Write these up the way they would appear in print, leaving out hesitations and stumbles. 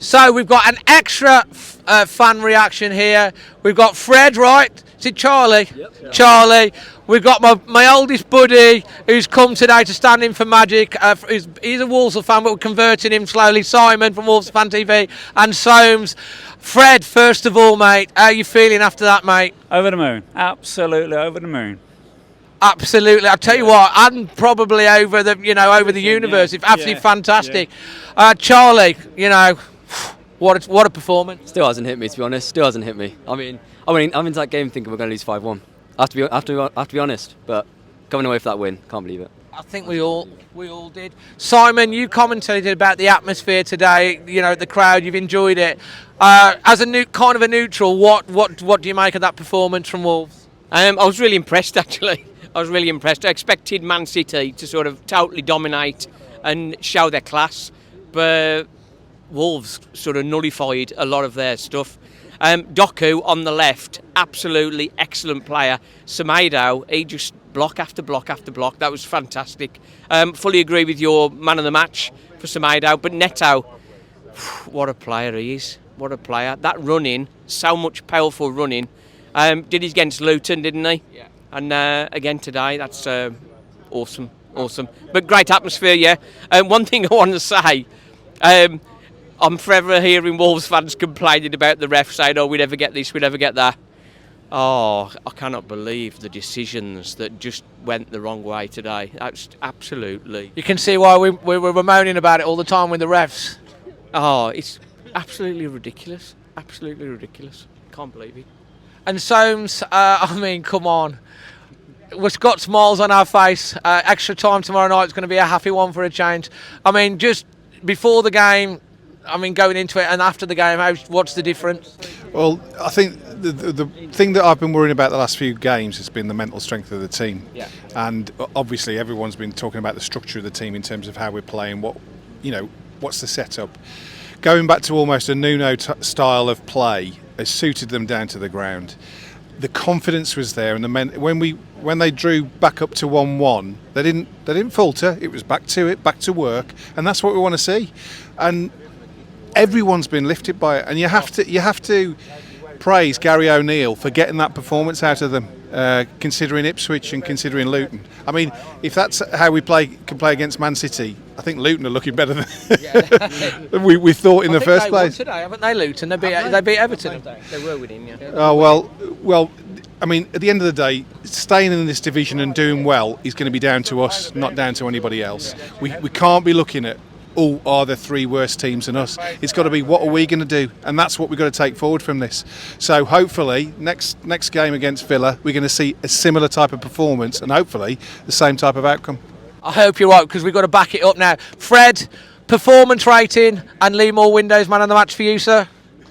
So we've got an extra fan reaction here. We've got Fred, right? Is it Charlie? Yep. Charlie. We've got my oldest buddy who's come today to stand in for Magic. He's a Wolves fan, but we're converting him slowly. Simon from Wolves Fan TV and Soames. Fred, first of all, mate, how are you feeling after that, mate? Over the moon. Absolutely over the moon. Absolutely. I'll tell you what, I'm probably over the universe. It's absolutely fantastic. Yeah. Charlie, what a performance. Still hasn't hit me, to be honest. Still hasn't hit me. I mean, I'm into that game thinking we're going to lose 5-1. I have to be honest, but coming away for that win, can't believe it. I think we all did. Simon, you commentated about the atmosphere today. The crowd. You've enjoyed it. As a neutral, what do you make of that performance from Wolves? I was really impressed, actually. I was really impressed. I expected Man City to sort of totally dominate and show their class, but Wolves sort of nullified a lot of their stuff. Doku on the left, absolutely excellent player. Semedo, he just block after block after block. That was fantastic. Fully agree with your man of the match for Semedo, but Neto, what a player he is. What a player. That running, so much powerful running. Did he against Luton, didn't he? Yeah. And again today, that's awesome. But great atmosphere, yeah. One thing I want to say, I'm forever hearing Wolves fans complaining about the ref, saying, "Oh, we never get this, we never get that." Oh, I cannot believe the decisions that just went the wrong way today. That's absolutely. You can see why we were moaning about it all the time with the refs. Oh, it's absolutely ridiculous. Absolutely ridiculous. Can't believe it. And Soames, I mean, come on. We've got smiles on our face. Extra time tomorrow night is going to be a happy one for a change. I mean, just before the game, going into it and after the game, what's the difference? Well, I think the thing that I've been worrying about the last few games has been the mental strength of the team. Yeah. And obviously everyone's been talking about the structure of the team in terms of how we're playing, what's the setup. Going back to almost a Nuno style of play has suited them down to the ground. The confidence was there, and the men when they drew back up to 1-1, they didn't falter. It was back to it, back to work, and that's what we want to see. And everyone's been lifted by it, and you have to praise Gary O'Neill for getting that performance out of them, considering Ipswich and considering Luton. I mean, if that's how we can play against Man City, I think Luton are looking better than we thought in the first place. Today, haven't they, Luton? They beat Everton. They were winning, yeah. Oh well. I mean, at the end of the day, staying in this division and doing well is going to be down to us, not down to anybody else. We can't be looking at, are the three worst teams than us? It's got to be, what are we going to do? And that's what we've got to take forward from this. So hopefully, next game against Villa, we're going to see a similar type of performance and hopefully the same type of outcome. I hope you're right, because we've got to back it up now. Fred, performance rating and LEAMORE Windows man of the match for you, sir?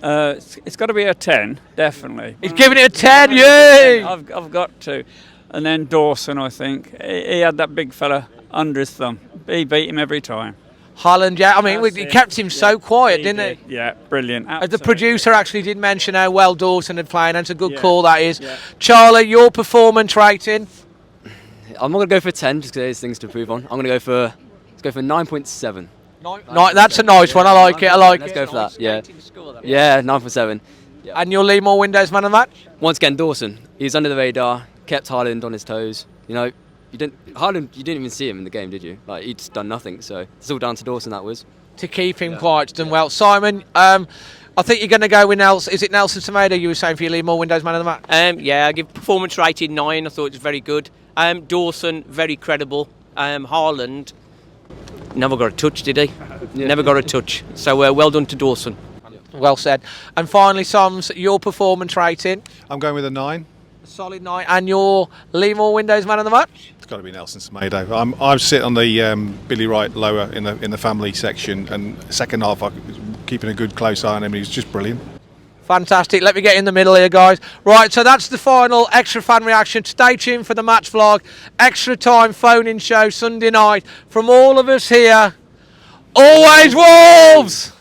It's got to be a 10, definitely. He's giving it a 10, yay! I've got to. And then Dawson, I think. He had that big fella under his thumb. He beat him every time. Holland, yeah. I mean, he kept him so quiet, didn't he? Yeah, brilliant. As the producer actually did mention how well Dawson had played, and it's a good call that is. Yeah. Charlie, your performance rating? I'm not going to go for 10 just because there's things to improve on. I'm going to go for 9.7. That's a nice one. I like it. Let's go for that. Yeah, 9.7. Yeah. And your LEAMORE Windows man of the match? Once again, Dawson. He was under the radar, kept Haaland on his toes. You didn't even see him in the game, did you? Like, he'd just done nothing. So it's all down to Dawson. That was to keep him quiet. Done well, Simon. I think you're going to go with Nelson. Is it Nelson Semedo you were saying for your LEAMORE Windows man of the match? Yeah, I give performance rating 9. I thought it was very good. Dawson, very credible. Haaland, never got a touch, did he? Never got a touch. So well done to Dawson. Well said. And finally, Soms, your performance rating? I'm going with a 9. A solid 9. And your LEAMORE Windows man of the match? It's got to be Nelson Semedo. I'm sitting on the Billy Wright lower in the family section, and second half I was keeping a good close eye on him. He was just brilliant. Fantastic. Let me get in the middle here, guys. Right, so that's the final extra fan reaction. Stay tuned for the match vlog. Extra time phone-in show Sunday night. From all of us here, always Wolves!